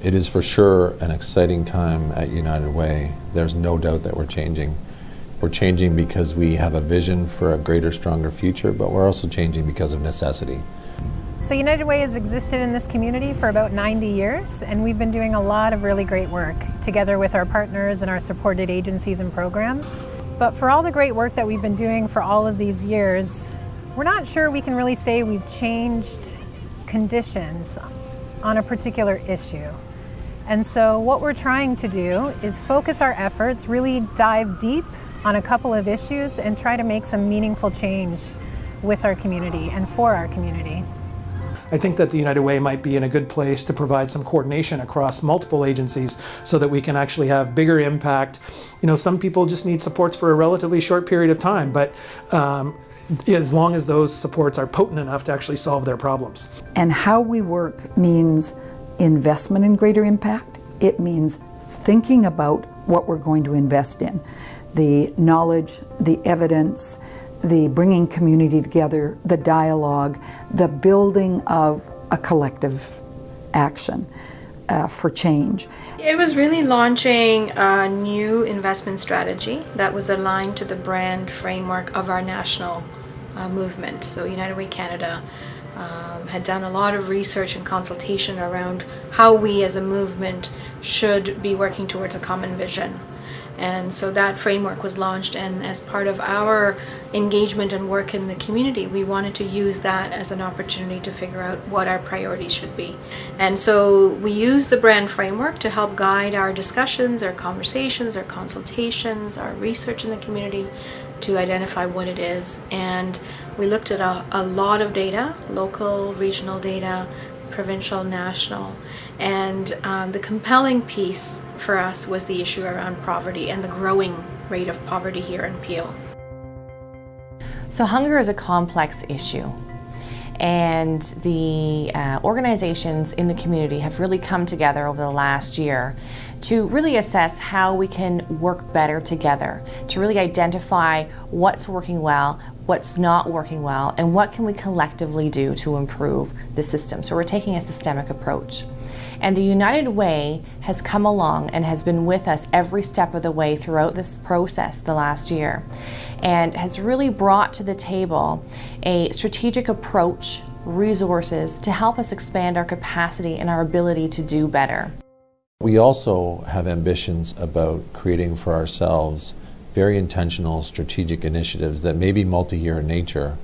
It is for sure an exciting time at United Way. There's no doubt that we're changing. We're changing because we have a vision for a greater, stronger future, but we're also changing because of necessity. So United Way has existed in this community for about 90 years, and we've been doing a lot of really great work together with our partners and our supported agencies and programs. But for all the great work that we've been doing for all of these years, we're not sure we can really say we've changed conditions on a particular issue. And so what we're trying to do is focus our efforts, really dive deep on a couple of issues and try to make some meaningful change with our community and for our community. I think that the United Way might be in a good place to provide some coordination across multiple agencies so that we can actually have bigger impact. You know, some people just need supports for a relatively short period of time, but as long as those supports are potent enough to actually solve their problems. And how we work means investment in greater impact. It means thinking about what we're going to invest in. The knowledge, the evidence, the bringing community together, the dialogue, the building of a collective action for change. It was really launching a new investment strategy that was aligned to the brand framework of our national movement. So United Way Canada had done a lot of research and consultation around how we as a movement should be working towards a common vision. And so that framework was launched, and as part of our engagement and work in the community, we wanted to use that as an opportunity to figure out what our priorities should be. And so we use the brand framework to help guide our discussions, our conversations, our consultations, our research in the community to identify what it is. And we looked at a lot of data, local, regional data, provincial, national. And the compelling piece for us was the issue around poverty and the growing rate of poverty here in Peel. So hunger is a complex issue, and the organizations in the community have really come together over the last year to really assess how we can work better together, to really identify what's working well, what's not working well, and what can we collectively do to improve the system. So we're taking a systemic approach. And the United Way has come along and has been with us every step of the way throughout this process the last year, and has really brought to the table a strategic approach, resources to help us expand our capacity and our ability to do better. We also have ambitions about creating for ourselves very intentional strategic initiatives that may be multi-year in nature,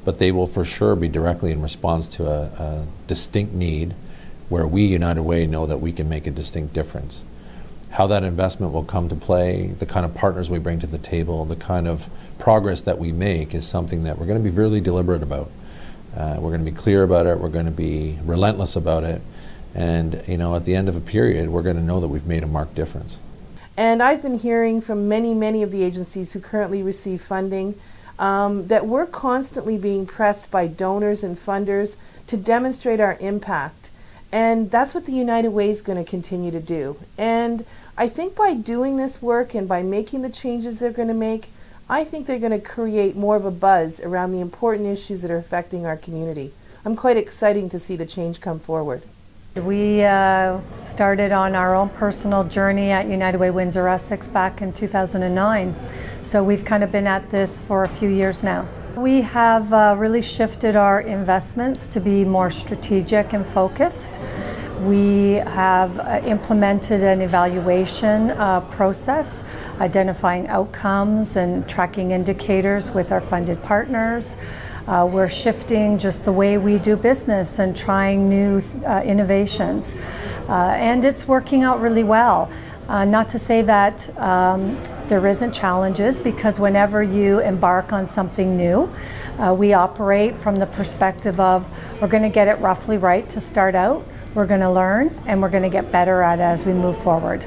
but they will for sure be directly in response to a distinct need where we, United Way, know that we can make a distinct difference. How that investment will come to play, the kind of partners we bring to the table, the kind of progress that we make is something that we're going to be really deliberate about. We're going to be clear about it, we're going to be relentless about it, and you know, at the end of a period, we're going to know that we've made a marked difference. And I've been hearing from many of the agencies who currently receive funding that we're constantly being pressed by donors and funders to demonstrate our impact. And that's what the United Way is going to continue to do. And I think by doing this work and by making the changes they're going to make, I think they're going to create more of a buzz around the important issues that are affecting our community. I'm quite excited to see the change come forward. We started on our own personal journey at United Way Windsor-Essex back in 2009. So we've kind of been at this for a few years now. We have really shifted our investments to be more strategic and focused. We have implemented an evaluation process, identifying outcomes and tracking indicators with our funded partners. We're shifting just the way we do business and trying new innovations. And it's working out really well. Not to say that there isn't challenges, because whenever you embark on something new, we operate from the perspective of we're going to get it roughly right to start out, we're going to learn, and we're going to get better at it as we move forward.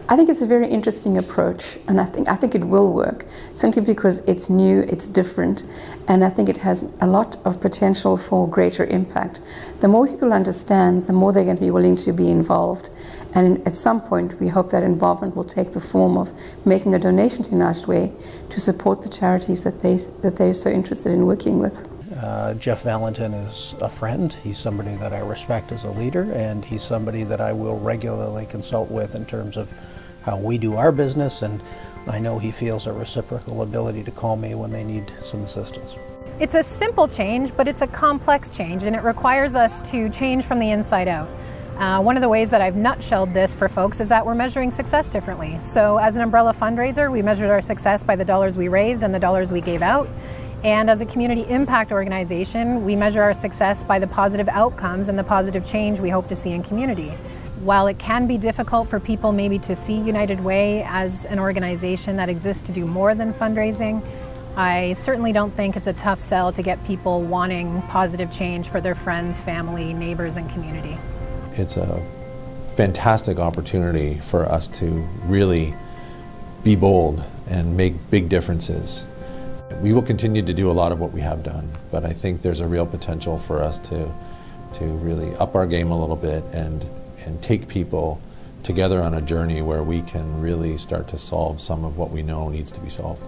I think it's a very interesting approach, and I think it will work, simply because it's new, it's different, and I think it has a lot of potential for greater impact. The more people understand, the more they're going to be willing to be involved, and at some point we hope that involvement will take the form of making a donation to United Way to support the charities that they're so interested in working with. Jeff Valentin is a friend. He's somebody that I respect as a leader, and he's somebody that I will regularly consult with in terms of how we do our business, and I know he feels a reciprocal ability to call me when they need some assistance. It's a simple change, but it's a complex change, and it requires us to change from the inside out. One of the ways that I've nutshelled this for folks is that we're measuring success differently. So as an umbrella fundraiser, we measured our success by the dollars we raised and the dollars we gave out. And as a community impact organization, we measure our success by the positive outcomes and the positive change we hope to see in community. While it can be difficult for people maybe to see United Way as an organization that exists to do more than fundraising, I certainly don't think it's a tough sell to get people wanting positive change for their friends, family, neighbors, and community. It's a fantastic opportunity for us to really be bold and make big differences. We will continue to do a lot of what we have done, but I think there's a real potential for us to really up our game a little bit and take people together on a journey where we can really start to solve some of what we know needs to be solved.